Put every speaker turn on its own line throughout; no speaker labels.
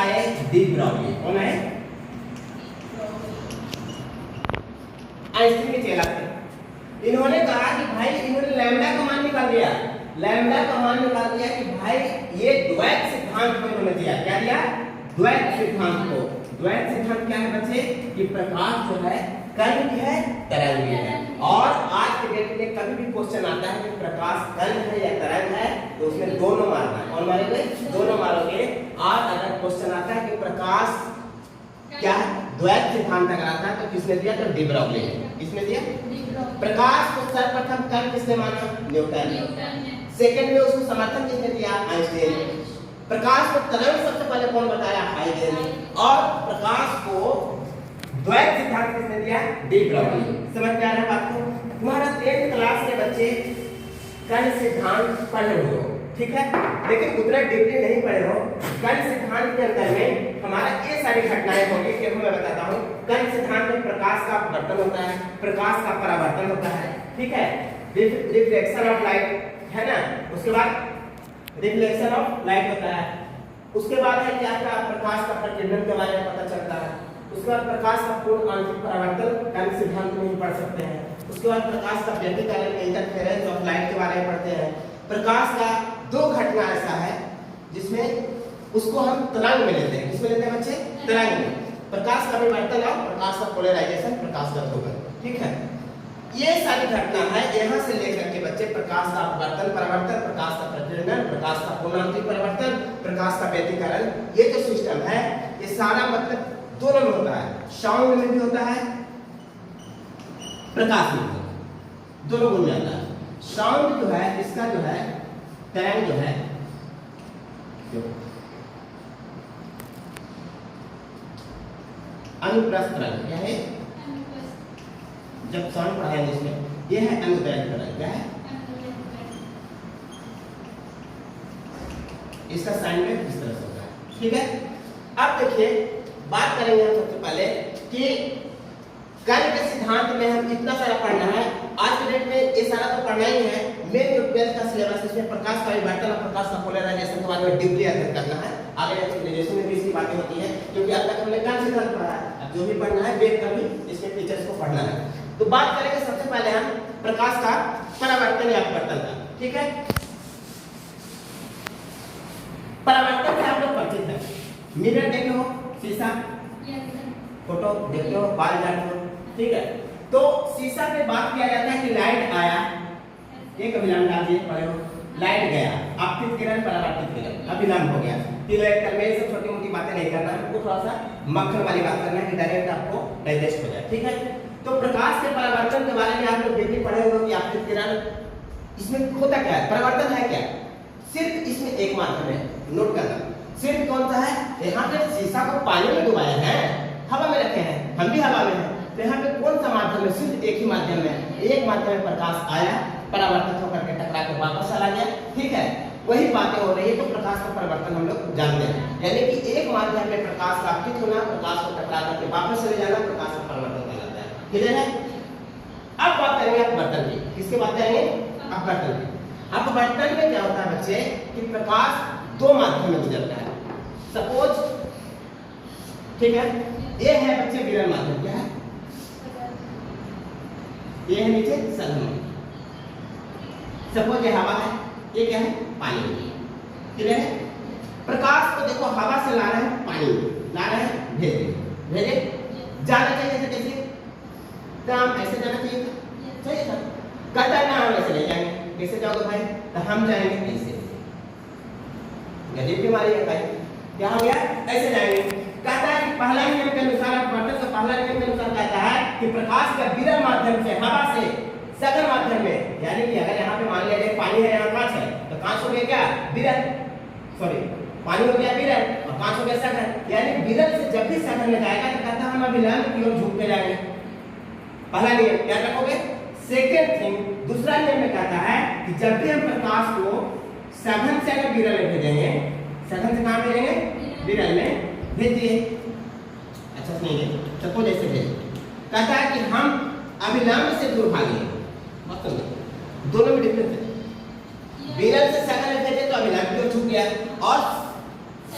आए de Broglie. कौन आए? आइंस्टीन के चेला थे। इन्होंने कहा कि भाई, इन्होंने लैम्डा का मान निकाल दिया, लैम्डा का मान निकाल दिया कि भाई ये द्वैत सिद्धांत को इन्होंने दिया। क्या दिया? द्वैत सिद्धांत को। द्वैत सिद्धांत क्या है बच्चे? कि प्रकाश जो है कण भी है, तरंग भी है। और आज के डेट में कभी भी क्वेश्चन आता है कि प्रकाश कण है या तरंग है, तो उसमें दोनों मारना है। कौन मारेंगे? दोनों मारोगे। आज अगर क्वेश्चन आता है कि प्रकाश क्या है, द्वैत सिद्धांत अगर आता है तो किसने दिया? तो डी ब्रॉगली ने। किसने दिया? प्रकाश को सर्वप्रथम कण किसने माना? न्यूटन। सेकंड में उसको समर्थन किसने दिया? आइंस्टीन। प्रकाश को तरंग सबसे पहले कौन बताया? हाइजेन। और प्रकाश को द्वैत सिद्धांत किसने दिया? De Broglie. समझ में आ रहा है बात को? तुम्हारा 10th क्लास के बच्चे कण सिद्धांत पढ़े हो, ठीक है, लेकिन उतना डीपली नहीं पढ़े हो। कण सिद्धांत के अंदर में हमारा ये सारी घटनाएं होंगी कि मैं बताता हूँ। कण सिद्धांत में प्रकाश का अपवर्तन होता है, प्रकाश का परावर्तन होता है, ठीक है, रिफ्लेक्शन ऑफ लाइट है ना, उसके बाद रिफ्लेक्शन ऑफ लाइट होता है, उसके बाद है कि आपका प्रकाश का प्रतिबिंब के बारे में पता चलता है, उसके बाद प्रकाश का पूर्ण आंशिक परावर्तन कण सिद्धांत में ही पढ़ सकते हैं, उसके बाद प्रकाश का व्यतिकरण इंटरफेरेंस ऑफ लाइट के बारे में पढ़ते हैं। प्रकाश का दो घटना ऐसा है जिसमें उसको हम तरंग में लेते हैं। किसमें लेते हैं बच्चे? तरंग में। प्रकाश का विवर्तन और प्रकाश का पोलराइजेशन, प्रकाश का ध्रुवण, ठीक है। ये सारी घटना है, यहाँ से लेकर के बच्चे प्रकाश का अपवर्तन परावर्तन, प्रकाश का प्रतिबिंब, प्रकाश का पूर्णांतरिक परिवर्तन, प्रकाश का व्यतिकरण, ये जो सिस्टम है ये सारा मतलब दोनों में होता है। साउंड में भी होता है, प्रकाश में होता है, दोनों गुण जाता है। साउंड जो है इसका जो है तरंग जो है अनुप्रस्थ तरंग, क्या है? जब साउंड पढ़ाएंगे इसमें, ये है अनुदैर्घ्य तरंग। क्या है? इसका साइन में इस तरह से होता है, ठीक है। अब देखिए बात करेंगे हम सबसे पहले कि कण के सिद्धांत में हम इतना सारा पढ़ना है। आज के डेट में ये सारा तो पढ़ना ही है। मेन जो 12th का सिलेबस इसमें प्रकाश का विवर्तन और प्रकाश का पोलराइजेशन के बारे में डीपली अध्ययन करना है। आगे एक्सप्लेनेशन में भी इसकी बातें होती है, क्योंकि अब तक हमने कण सिद्धांत पढ़ा है, अब जो भी पढ़ना है वेद का भी इसके फीचर्स को पढ़ना है। तो बात करेंगे सबसे पहले हम प्रकाश का परावर्तन या अपवर्तन का, ठीक है। परावर्तन से आप लोग परिचित है। मिरर देखे हो, शीशा, फोटो देखते हो, बाल जाते हो, ठीक है। तो शीशा पे बात किया जाता है कि लाइट आया, एक अभिलंब डालिए, पढ़े हो, लाइट गया, आपतित किरण परावर्तित किरण, अभिलंब हो गया। तिलक में सब छोटी मोटी बातें नहीं करना, आपको थोड़ा सा मक्खन वाली बात करना है कि डायरेक्ट आपको डाइजेस्ट हो जाए, ठीक है। तो प्रकाश के परावर्तन के बारे में आप लोग डीपली पढ़े हो कि आपतित किरण, इसमें होता क्या है? परावर्तन है क्या? सिर्फ इसमें एक माध्यम है, नोट करना। सिर्फ कौन सा है? यहाँ पे शीशा को पानी में डुबाया है, हवा में रखे हैं, हम भी हवा में हैं, तो यहाँ पे कौन सा माध्यम है? सिर्फ एक ही माध्यम है। एक माध्यम में प्रकाश आया, परावर्तित होकर के टकरा के वापस चला गया, ठीक है। वही बातें हो रही है। तो प्रकाश का परिवर्तन हम लोग जानते हैं, यानी कि एक माध्यम में प्रकाश का आपतित होना, प्रकाश को टकरा करके वापस चले जाना, प्रकाश का परिवर्तन कहलाता है। क्लियर है? अब बात करेंगे अपवर्तन की। किसकी बात करेंगे? अपवर्तन की। अपवर्तन में क्या होता है बच्चे कि प्रकाश दो माध्यम में गुजरता है। सपोज, ठीक है, ये है बच्चे विरल माध्यम। क्या है? ये है नीचे सघन। सपोज ये हवा है, ये क्या है? पानी। क्लियर है? प्रकाश को देखो हवा से ला रहे हैं, पानी ला रहे हैं, भेजे जाना चाहिए था कैसे? काम ऐसे जाना चाहिए था, चाहिए था। कहता है ना हम ऐसे नहीं जाएंगे। कैसे जाओगे भाई? तो हम जाएंगे ऐसे। गरीब बीमारी है भाई, क्या हो गया? ऐसे जाएंगे। कहता है कि पहला नियम के अनुसार, अपवर्तन का पहला नियम के अनुसार कहता है कि प्रकाश का विरल माध्यम से, हवा से सघन माध्यम में, यानी कि अगर यहाँ पे मान लिया जाए पानी है, यहाँ कांच है, तो कांच हो गया क्या? विरल, सॉरी, पानी हो गया विरल और कांच हो गया सघन। यानी विरल से जब भी सघन में जाएगा तो कहता है हम अभिलंब की ओर झुकते जाएंगे। पहला नियम क्या रखोगे? सेकेंड थिंग, दूसरा नियम में कहता है कि जब भी हम प्रकाश को सघन से अगर विरल में भेजेंगे, सघन से कहाँ भेजेंगे? विरल में भेज दिए। अच्छा सुनिए, सपोज ऐसे भेज, कहता है कि हम अभिलंब से दूर भागे। मतलब दोनों में डिफरेंस है। विरल से सघन में भेजे तो अभिलंब की ओर झुक गया, और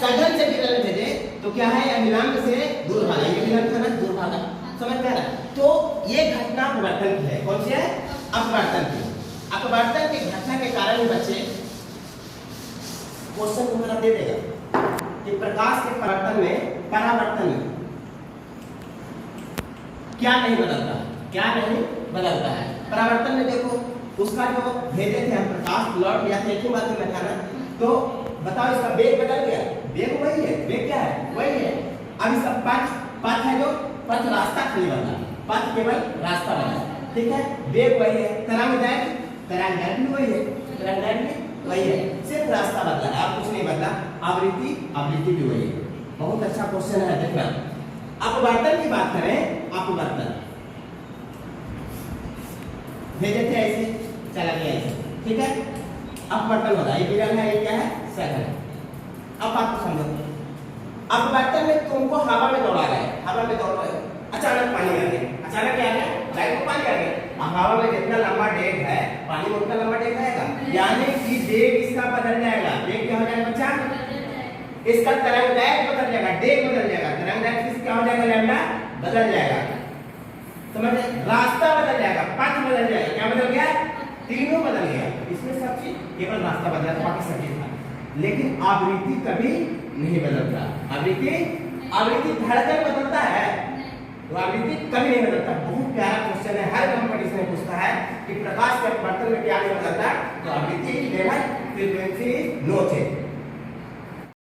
सघन से विरल में भेजे तो क्या है, अभिलंब से दूर भागा, ये अभिलंब था ना, दूर भागा, समझ में आ रहा? तो ये घटना अपवर्तन की है, कौन सी है, अपवर्तन की। अपवर्तन की घटना के कारण ही बच्चे क्वेश्चन तुम्हारा दे देगा कि प्रकाश के परावर्तन में, परावर्तन में क्या नहीं बदलता है, क्या नहीं बदलता है। परावर्तन में देखो उसका जो भेजे थे हम प्रकाश लौट या एक ही माध्यम में था ना, तो बताओ इसका वेग बदल गया, वेग वही है, वेग क्या है, वही है। अब इसका पथ है जो पथ रास्ता खाली बदला, पथ केवल रास्ता बदला, ठीक है, वेग वही है। तरंग भी वही है, तरंग भी वही है, सिर्फ रास्ता बदला है, आप कुछ नहीं बदला। आवृत्ति भी वही है। बहुत अच्छा क्वेश्चन है, देखना। अपवर्तन की बात करें, अपवर्तन भेजे थे ऐसे, चला गया ऐसे, ठीक है, अपवर्तन हो रहा है, ये विरल है, ये क्या है, सैकल है। अब बात को समझो, अपवर्तन में तुमको हवा में दौड़ा गए, हवा में दौड़ रहे हो, अचानक पानी आ गया, अचानक क्या आ गया, लाइट में पानी आ गया। अब हवा में जितना लंबा डेग है, पानी में उतना लंबा डेग रहेगा, यानी कि डेग इसका बदल जाएगा। डेग क्या हो जाएगा बच्चा, इसका तरंगदैर्घ्य बदल जाएगा, डेग बदल जाएगा, तरंगदैर्घ्य किस क्या हो जाएगा, लैम्डा बदल जाएगा, समझ रहे, रास्ता बदल जाएगा, पथ बदल जाएगा, क्या बदल गया, तीनों बदल गया। इसमें सब चीज केवल रास्ता बदला, बाकी सब चीज था, लेकिन आवृत्ति कभी नहीं बदलता। आवृत्ति धड़कन बदलता है, तो आवृत्ति कभी नहीं बदलता। बहुत प्यारा क्वेश्चन है, हर कंपटीशन में पूछता है कि प्रकाश के अपवर्तन में क्या नहीं बदलता, तो आवृत्ति लेवल फ्रीक्वेंसी नो चेंज।